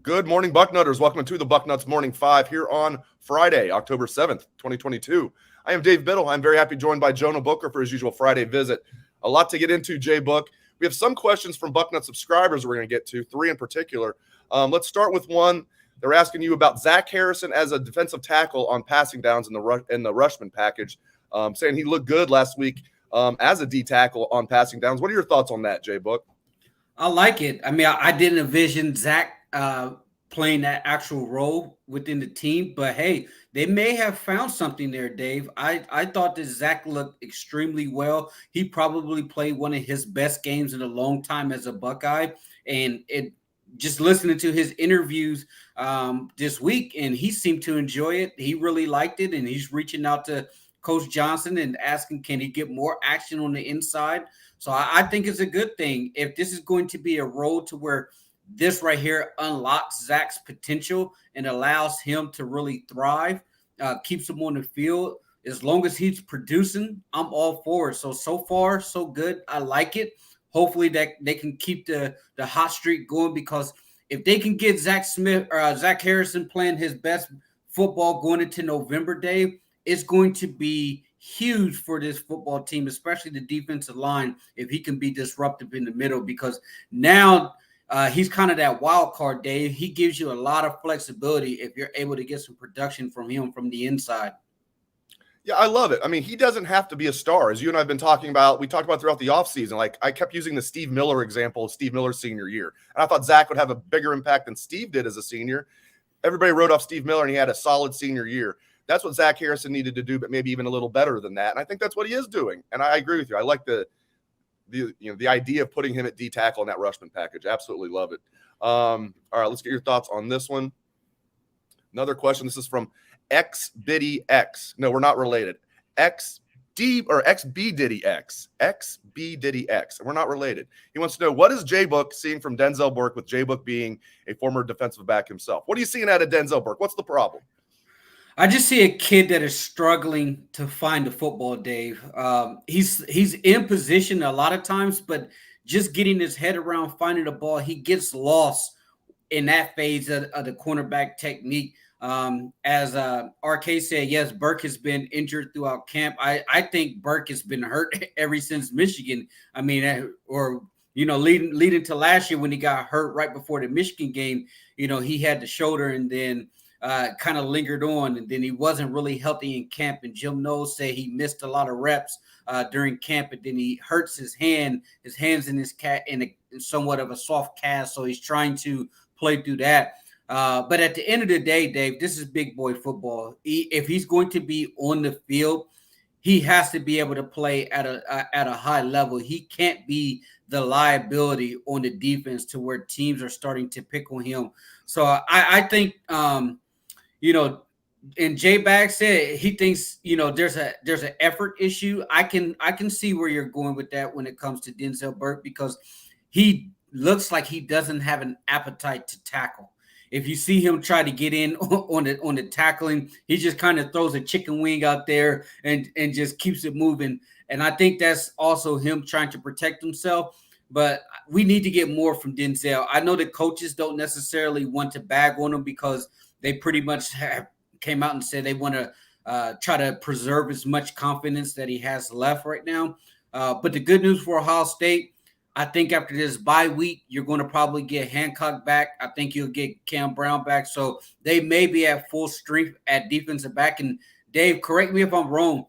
Good morning, Bucknutters. Welcome to the Bucknuts Morning 5 here on Friday, October 7th, 2022. I am Dave Biddle. I'm very happy joined by Jonah Booker for his usual Friday visit. A lot to get into, JBook. We have some questions from Bucknut subscribers we're going to get to, three in particular. Let's start with one. They're asking you about Zach Harrison as a defensive tackle on passing downs in the Rushman package, saying he looked good last week as a D tackle on passing downs. What are your thoughts on that, JBook? I like it. I mean, I didn't envision Zach playing that actual role within the team, but hey, they may have found something there, Dave. I thought that Zach looked extremely well. He probably played one of his best games in a long time as a Buckeye, and it just listening to his interviews this week, and he seemed to enjoy it. He really liked it, and he's reaching out to Coach Johnson and asking, can he get more action on the inside? So I think it's a good thing. If this is going to be a road to where this right here unlocks Zach's potential and allows him to really thrive, keeps him on the field, as long as he's producing, I'm all for it. So far, so good. I like it. Hopefully that they can keep the hot streak going, because if they can get Zach Harrison playing his best football going into November, Dave, it's going to be huge for this football team, especially the defensive line, if he can be disruptive in the middle, because now he's kind of that wild card, Dave. He gives you a lot of flexibility if you're able to get some production from him from the inside. Yeah, I love it. I mean, he doesn't have to be a star. As you and I have been talking about, we talked about throughout the offseason. Like, I kept using the Steve Miller example of Steve Miller's senior year. And I thought Zach would have a bigger impact than Steve did as a senior. Everybody wrote off Steve Miller, and he had a solid senior year. That's what Zach Harrison needed to do, but maybe even a little better than that. And I think that's what he is doing. And I agree with you. I like the idea of putting him at D tackle in that Rushman package. Absolutely love it. All right, let's get your thoughts on this one. Another question. This is from XBiddyX. No, we're not related. XBDiddyX. XBDiddyX. And we're not related. He wants to know, what is JBook seeing from Denzel Burke, with JBook being a former defensive back himself? What are you seeing out of Denzel Burke? What's the problem? I just see a kid that is struggling to find the football, Dave. He's in position a lot of times, but just getting his head around finding the ball, he gets lost in that phase of the cornerback technique. As RK said, yes, Burke has been injured throughout camp. I think Burke has been hurt ever since Michigan. I mean, leading to last year when he got hurt right before the Michigan game. He had the shoulder, and then kind of lingered on, and then he wasn't really healthy in camp. And Jim Knowles said he missed a lot of reps during camp, and then he hurts his hand. His hand's in his in somewhat of a soft cast, so he's trying to play through that. But at the end of the day, Dave, this is big boy football. If he's going to be on the field, he has to be able to play at a high level. He can't be the liability on the defense to where teams are starting to pick on him. So I think and Jay Bag said he thinks there's an effort issue. I can see where you're going with that when it comes to Denzel Burke, because he looks like he doesn't have an appetite to tackle. If you see him try to get in on the tackling, he just kind of throws a chicken wing out there and just keeps it moving. And I think that's also him trying to protect himself. But we need to get more from Denzel. I know the coaches don't necessarily want to bag on him, because they pretty much came out and said they want to try to preserve as much confidence that he has left right now. But the good news for Ohio State, I think after this bye week, you're going to probably get Hancock back. I think you'll get Cam Brown back. So they may be at full strength at defensive back. And Dave, correct me if I'm wrong.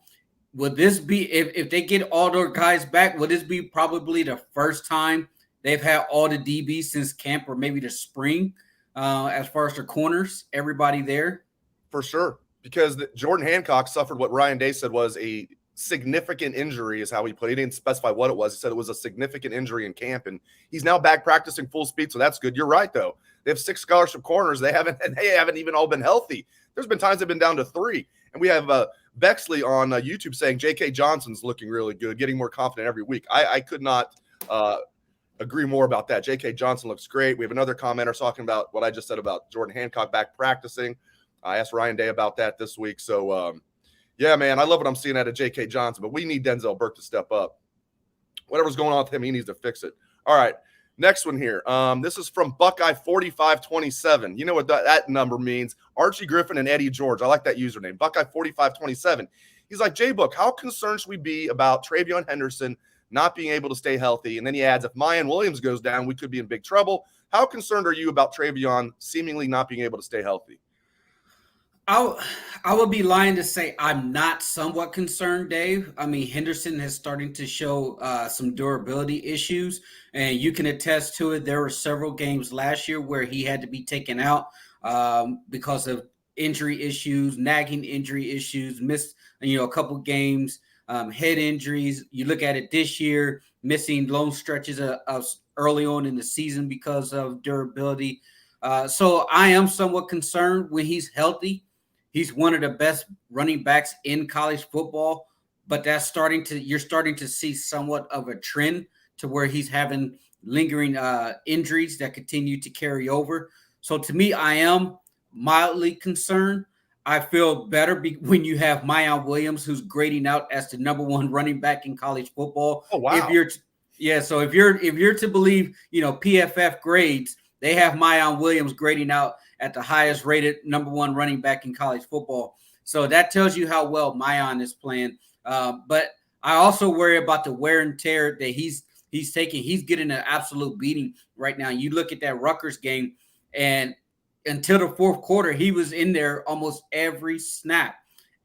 Would this be, if they get all their guys back, would this be probably the first time they've had all the DBs since camp, or maybe the spring, as far as their corners, everybody there? For sure. Because Jordan Hancock suffered what Ryan Day said was a significant injury, is how he put it. He didn't specify what it was. He said it was a significant injury in camp, and he's now back practicing full speed. So that's good. You're right, though. They have 6 scholarship corners. They haven't even all been healthy. There's been times they've been down to 3. And we have Bexley on YouTube saying J.K. Johnson's looking really good, getting more confident every week. I could not agree more about that. J.K. Johnson looks great. We have another commenter talking about what I just said about Jordan Hancock back practicing. I asked Ryan Day about that this week. So, yeah, man, I love what I'm seeing out of J.K. Johnson, but we need Denzel Burke to step up. Whatever's going on with him, he needs to fix it. All right, Next one here. This is from Buckeye 4527. You know what that number means? Archie Griffin and Eddie George. I like that username. Buckeye 4527. He's like, JBook, how concerned should we be about TreVeyon Henderson not being able to stay healthy? And then he adds, if Mayan Williams goes down, we could be in big trouble. How concerned are you about TreVeyon seemingly not being able to stay healthy? I would be lying to say I'm not somewhat concerned, Dave. I mean, Henderson is starting to show some durability issues, and you can attest to it. There were several games last year where he had to be taken out because of injury issues, nagging injury issues, missed a couple games, head injuries. You look at it this year, missing long stretches of early on in the season because of durability. So I am somewhat concerned when he's healthy. He's one of the best running backs in college football, but you're starting to see somewhat of a trend to where he's having lingering injuries that continue to carry over. So to me, I am mildly concerned. I feel better when you have Mayan Williams, who's grading out as the number one running back in college football. Oh, wow. So if you're to believe, PFF grades, they have Mayan Williams grading out at the highest rated number one running back in college football. So that tells you how well Mayan is playing. But I also worry about the wear and tear that he's taking. He's getting an absolute beating right now. You look at that Rutgers game, and until the fourth quarter, he was in there almost every snap.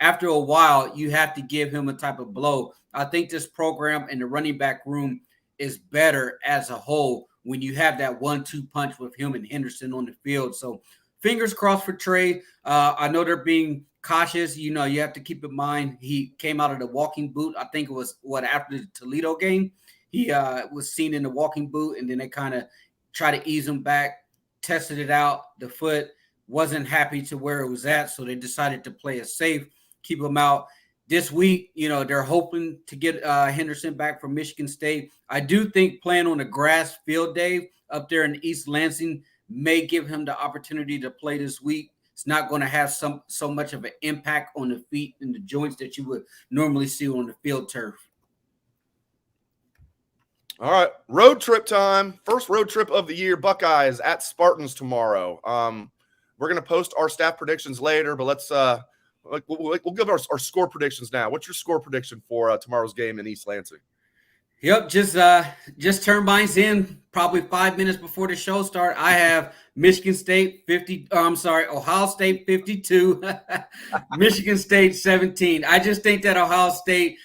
After a while, you have to give him a type of blow. I think this program and the running back room is better as a whole when you have that 1-2 punch with him and Henderson on the field. So fingers crossed for Trey. I know they're being cautious. You have to keep in mind he came out of the walking boot. I think it was after the Toledo game. He was seen in the walking boot, and then they kind of try to ease him back, tested it out. The foot wasn't happy to where it was at, so they decided to play it safe, keep him out. This week, they're hoping to get Henderson back from Michigan State. I do think playing on a grass field, Dave, up there in East Lansing may give him the opportunity to play this week. It's not going to have so much of an impact on the feet and the joints that you would normally see on the field turf. All right, road trip time. First road trip of the year. Buckeyes at Spartans tomorrow. We're going to post our staff predictions later, but let's we'll give our score predictions now. What's your score prediction for tomorrow's game in East Lansing? Yep, just turned mine in probably 5 minutes before the show start. I have Ohio State 52, Michigan State 17. I just think that Ohio State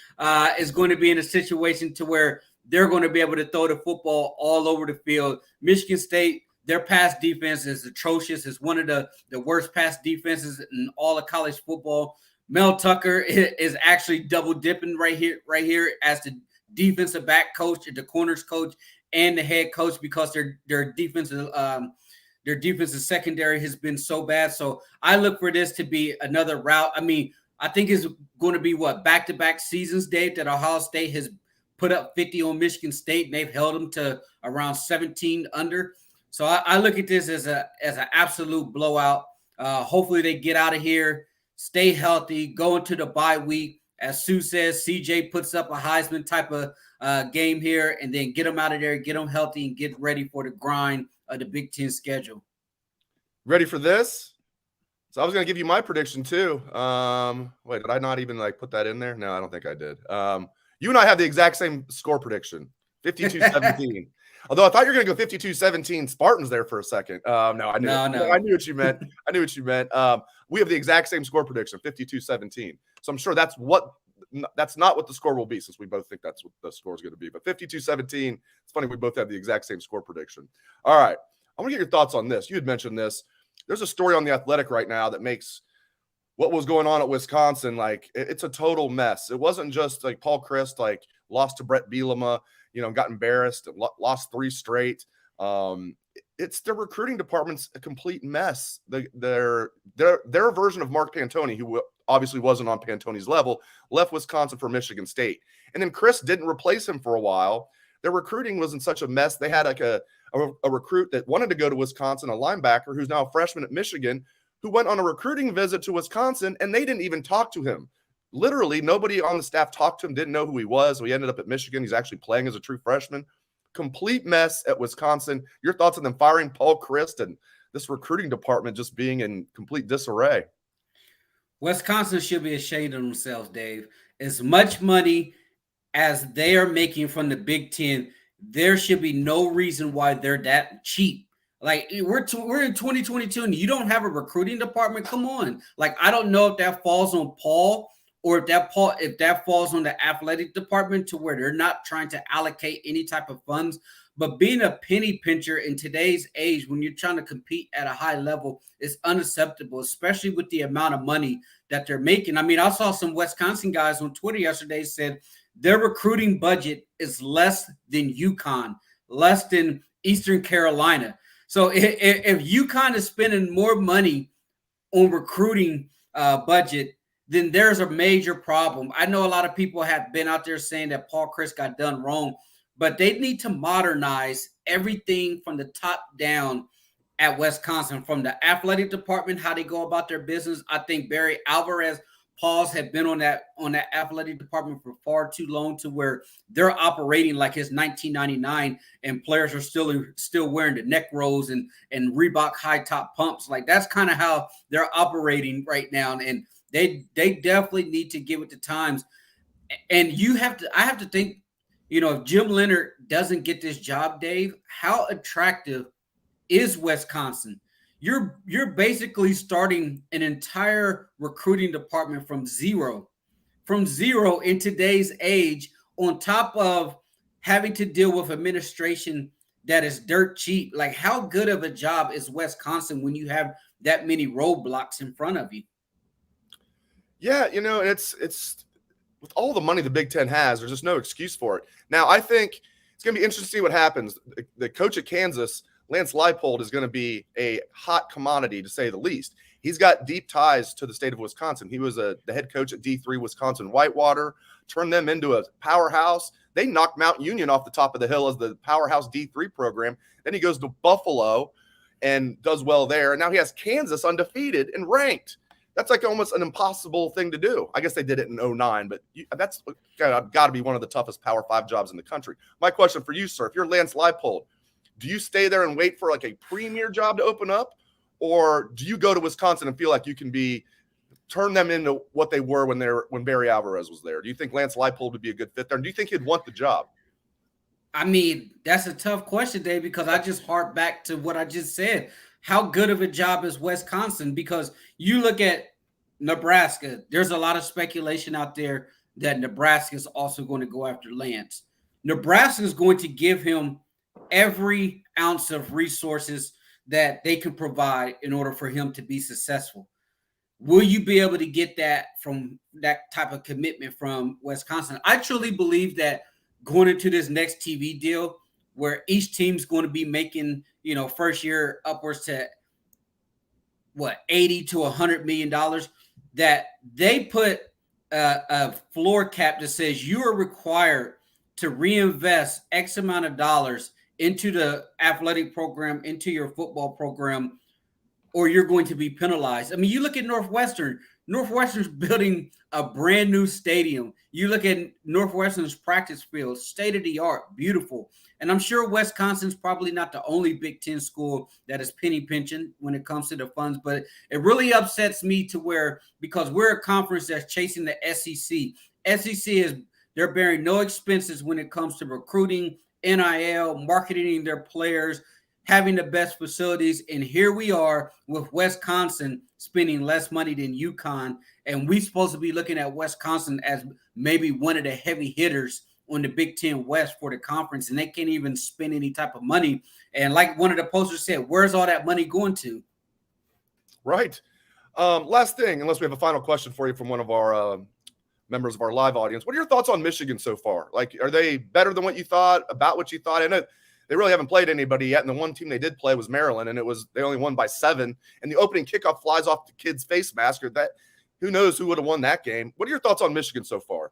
is going to be in a situation to where they're going to be able to throw the football all over the field. Michigan State, their pass defense is atrocious. It's one of the worst pass defenses in all of college football. Mel Tucker is actually double dipping right here as the defensive back coach, the corners coach, and the head coach because their defensive secondary has been so bad. So I look for this to be another route. I mean, I think it's going to be back-to-back seasons, Dave, that Ohio State has put up 50 on Michigan State, and they've held them to around 17 under. So I look at this as an absolute blowout. Hopefully they get out of here, stay healthy, go into the bye week. As Sue says, CJ puts up a Heisman type of game here, and then get them out of there, get them healthy, and get ready for the grind of the Big Ten schedule. Ready for this? So I was going to give you my prediction too. Wait, did I not even put that in there? No, I don't think I did. You and I have the exact same score prediction, 52-17. Although I thought you were going to go 52-17 Spartans there for a second. No, I knew. No. I knew what you meant. We have the exact same score prediction, 52-17. So I'm sure that's not what the score will be, since we both think that's what the score is going to be. But 52-17, it's funny we both have the exact same score prediction. All right, I want to get your thoughts on this. You had mentioned this. There's a story on The Athletic right now that makes what was going on at Wisconsin it's a total mess. It wasn't just Paul Chryst lost to Brett Bielema, got embarrassed and lost 3 straight. It's the recruiting department's a complete mess. Their version of Mark Pantoni, who obviously wasn't on Pantoni's level, left Wisconsin for Michigan State. And then Chris didn't replace him for a while. Their recruiting was in such a mess. They had a recruit that wanted to go to Wisconsin, a linebacker who's now a freshman at Michigan, who went on a recruiting visit to Wisconsin, and they didn't even talk to him. Literally, nobody on the staff talked to him, didn't know who he was. So he ended up at Michigan. He's actually playing as a true freshman. complete mess at Wisconsin. Your thoughts on them firing Paul Chryst and this recruiting department just being in complete disarray? Wisconsin should be ashamed of themselves, Dave. As much money as they are making from the Big Ten, there should be no reason why they're that cheap. Like we're in 2022 and you don't have a recruiting department. Come on. Like I don't know if that falls on Paul or if that falls on the athletic department to where they're not trying to allocate any type of funds. But being a penny pincher in today's age, when you're trying to compete at a high level, is unacceptable, especially with the amount of money that they're making. I mean, I saw some Wisconsin guys on Twitter yesterday said their recruiting budget is less than UConn, less than Eastern Carolina. So if UConn is spending more money on recruiting budget, then there's a major problem. I know a lot of people have been out there saying that Paul Chryst got done wrong, but they need to modernize everything from the top down at Wisconsin, from the athletic department, how they go about their business. I think Barry Alvarez Pauls have been on that athletic department for far too long to where they're operating like it's 1999 and players are still wearing the neck rolls and Reebok high top pumps. Like that's kind of how they're operating right now. And they definitely need to get with the times. And I have to think, if Jim Leonard doesn't get this job, Dave, how attractive is Wisconsin? You're basically starting an entire recruiting department from zero in today's age, on top of having to deal with administration that is dirt cheap. Like, how good of a job is Wisconsin when you have that many roadblocks in front of you? Yeah, it's with all the money the Big Ten has, there's just no excuse for it. Now, I think it's going to be interesting to see what happens. The coach at Kansas, Lance Leipold, is going to be a hot commodity, to say the least. He's got deep ties to the state of Wisconsin. He was the head coach at D3 Wisconsin Whitewater, turned them into a powerhouse. They knocked Mount Union off the top of the hill as the powerhouse D3 program. Then he goes to Buffalo and does well there. And now he has Kansas undefeated and ranked. That's like almost an impossible thing to do. I guess they did it in 2009, but that's got to be one of the toughest Power 5 jobs in the country. My question for you, sir, if you're Lance Leipold, do you stay there and wait for like a premier job to open up, or do you go to Wisconsin and feel like you can turn them into what they were when Barry Alvarez was there? Do you think Lance Leipold would be a good fit there? And do you think he'd want the job? I mean, that's a tough question, Dave, because I just harp back to what I just said. How good of a job is Wisconsin? Because you look at Nebraska, there's a lot of speculation out there that Nebraska is also going to go after Lance. Nebraska is going to give him every ounce of resources that they can provide in order for him to be successful. Will you be able to get that from that type of commitment from Wisconsin? I truly believe that going into this next TV deal, where each team's going to be making, first year upwards to $80 to $100 million, that they put a floor cap that says you are required to reinvest X amount of dollars into the athletic program, into your football program, or you're going to be penalized. I mean, you look at Northwestern's building a brand new stadium. You look at Northwestern's practice field, state of the art, beautiful. And I'm sure Wisconsin's probably not the only Big Ten school that is penny pinching when it comes to the funds, but it really upsets me because we're a conference that's chasing the SEC. They're bearing no expenses when it comes to recruiting, NIL, marketing their players, having the best facilities. And here we are with Wisconsin spending less money than UConn. And we're supposed to be looking at Wisconsin as maybe one of the heavy hitters on the Big Ten West for the conference. And they can't even spend any type of money. And like one of the posters said, where's all that money going to? Right. Last thing, unless we have a final question for you from one of our members of our live audience. What are your thoughts on Michigan so far? Like, are they better than what you thought, about what you thought? I know they really haven't played anybody yet, and the one team they did play was Maryland, and they only won by 7. And the opening kickoff flies off the kid's face mask. Who knows who would have won that game? What are your thoughts on Michigan so far?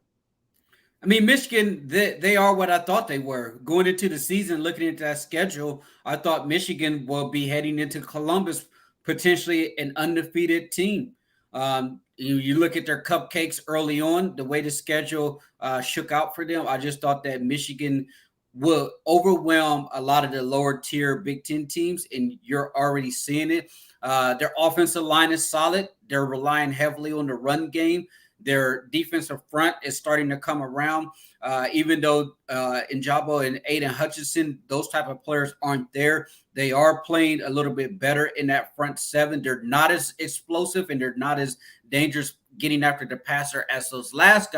I mean, Michigan, they are what I thought they were. Going into the season, looking at that schedule, I thought Michigan will be heading into Columbus, potentially an undefeated team. You look at their cupcakes early on, the way the schedule shook out for them. I just thought that Michigan will overwhelm a lot of the lower tier Big Ten teams, and you're already seeing it. Their offensive line is solid. They're relying heavily on the run game. Their defensive front is starting to come around. Even though Njabo and Aiden Hutchinson, those type of players aren't there, they are playing a little bit better in that front seven. They're not as explosive and they're not as dangerous getting after the passer as those last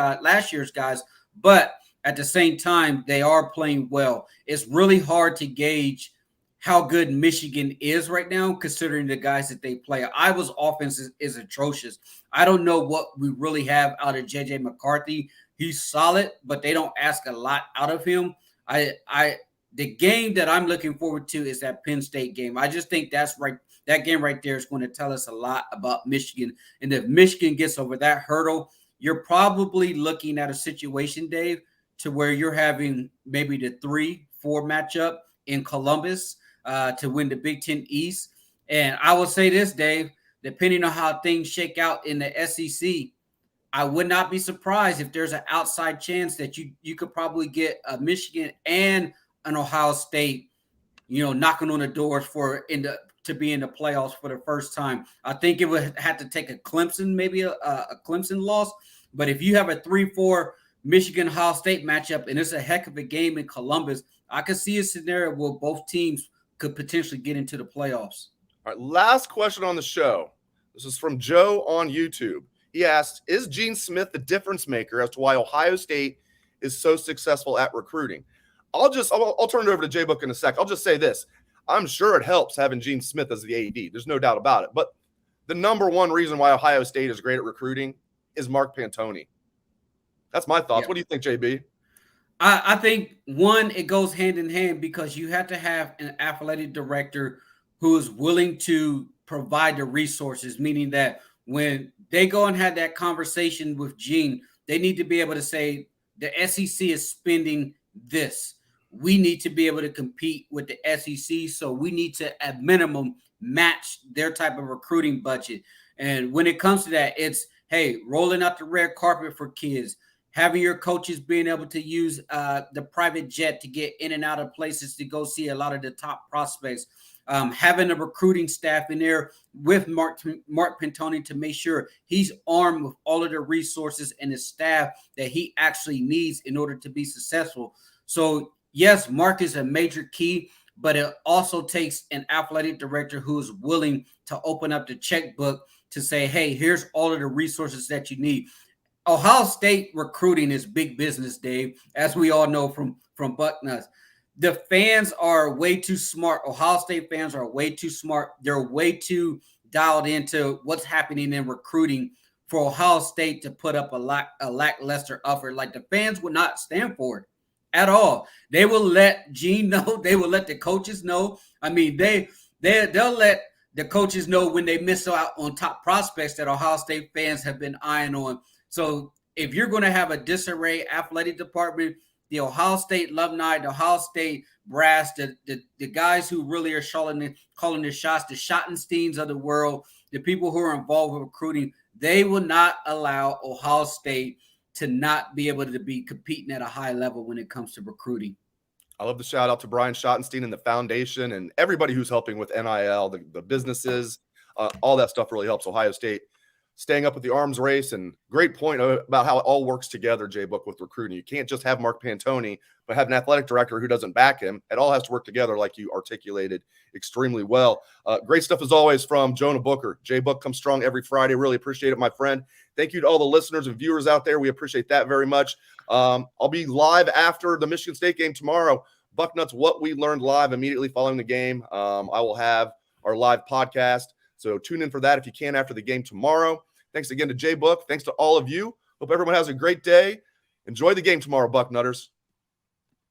year's guys, but at the same time, they are playing well. It's really hard to gauge how good Michigan is right now, considering the guys that they play. Iowa's offense is atrocious. I don't know what we really have out of J.J. McCarthy. He's solid, but they don't ask a lot out of him. The game that I'm looking forward to is that Penn State game. I just think that's right. That game right there is going to tell us a lot about Michigan. And if Michigan gets over that hurdle, you're probably looking at a situation, Dave, to where you're having maybe the 3-4 matchup in Columbus to win the Big Ten East. And I will say this, Dave, depending on how things shake out in the SEC, I would not be surprised if there's an outside chance that you could probably get a Michigan and an Ohio State, knocking on the doors to be in the playoffs for the first time. I think it would have to take a Clemson, maybe a Clemson loss. But if you have a 3-4 Michigan-Ohio State matchup and it's a heck of a game in Columbus, I could see a scenario where both teams could potentially get into the playoffs. All right, last question on the show. This is from Joe on YouTube. He asked, is Gene Smith the difference maker as to why Ohio State is so successful at recruiting? I'll turn it over to JBook in a sec. I'll just say this. I'm sure it helps having Gene Smith as the AD. There's no doubt about it. But the number one reason why Ohio State is great at recruiting is Mark Pantoni. That's my thoughts. Yeah. What do you think, JB? I think, one, it goes hand in hand because you have to have an athletic director who is willing to provide the resources, meaning that when they go and have that conversation with Gene, they need to be able to say the SEC is spending this. We need to be able to compete with the SEC, so we need to, at minimum, match their type of recruiting budget. And when it comes to that, it's, hey, rolling out the red carpet for kids, having your coaches being able to use the private jet to get in and out of places to go see a lot of the top prospects, having a recruiting staff in there with Mark Pantoni to make sure he's armed with all of the resources and the staff that he actually needs in order to be successful. So, yes, Mark is a major key, but it also takes an athletic director who is willing to open up the checkbook to say, hey, here's all of the resources that you need. Ohio State recruiting is big business, Dave, as we all know from Bucknuts. The fans are way too smart. Ohio State fans are way too smart. They're way too dialed into what's happening in recruiting for Ohio State to put up a lackluster effort. Like, the fans would not stand for it at all. They will let Gene know. They will let the coaches know. I mean, they'll let the coaches know when they miss out on top prospects that Ohio State fans have been eyeing on. So if you're going to have a disarray athletic department, the Ohio State alumni, the Ohio State brass, the guys who really are calling the shots, the Schottensteins of the world, the people who are involved with recruiting, they will not allow Ohio State to not be able to be competing at a high level when it comes to recruiting. I love the shout out to Brian Schottenstein and the foundation and everybody who's helping with NIL, the businesses, all that stuff really helps Ohio State staying up with the arms race. And great point about how it all works together, JBook, with recruiting. You can't just have Mark Pantoni, but have an athletic director who doesn't back him. It all has to work together, like you articulated extremely well. Great stuff as always from Jonah Booker. JBook comes strong every Friday. Really appreciate it, my friend. Thank you to all the listeners and viewers out there. We appreciate that very much. I'll be live after the Michigan State game tomorrow. Bucknuts, What We Learned live immediately following the game. I will have our live podcast. So tune in for that if you can after the game tomorrow. Thanks again to JBook. Thanks to all of you. Hope everyone has a great day. Enjoy the game tomorrow, Bucknutters.